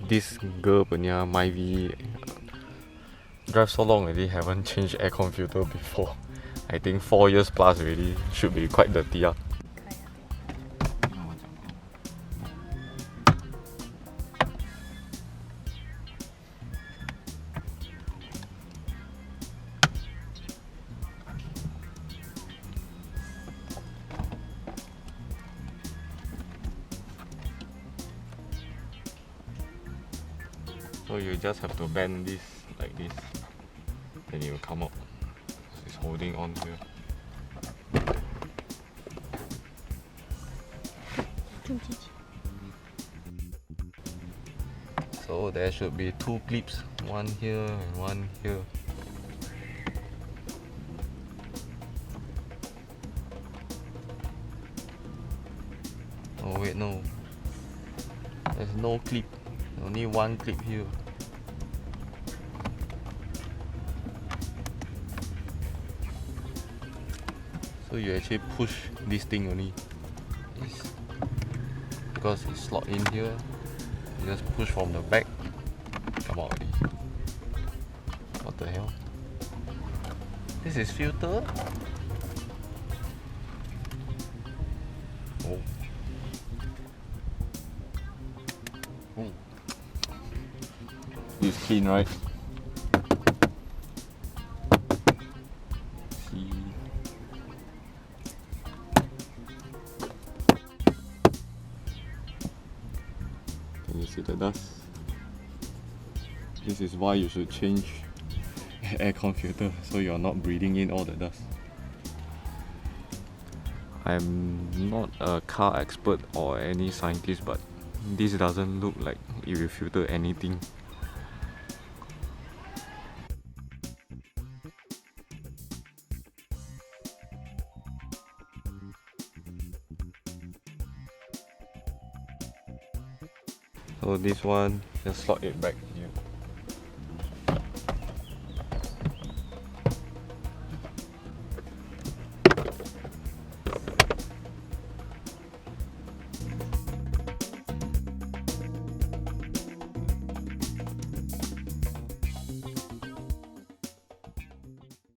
This girl punya Myvi drive so long already, haven't changed aircon filter before. I think 4 years plus already, should be quite dirty. So you just have to bend this like this, then it will come up. So it's holding on here. So there should be 2 clips, one here and one here. Oh wait, no. There's no clip, only one clip here. So you actually push this thing only. Because it's slot in here, you just push from the back, come out already. What the hell? This is filter? Oh. Oh. It's clean, right? See. Can you see the dust? This is why you should change aircon filter, so you're not breathing in all the dust. I'm not a car expert or any scientist, but this doesn't look like it will filter anything. So this one, just slot it back.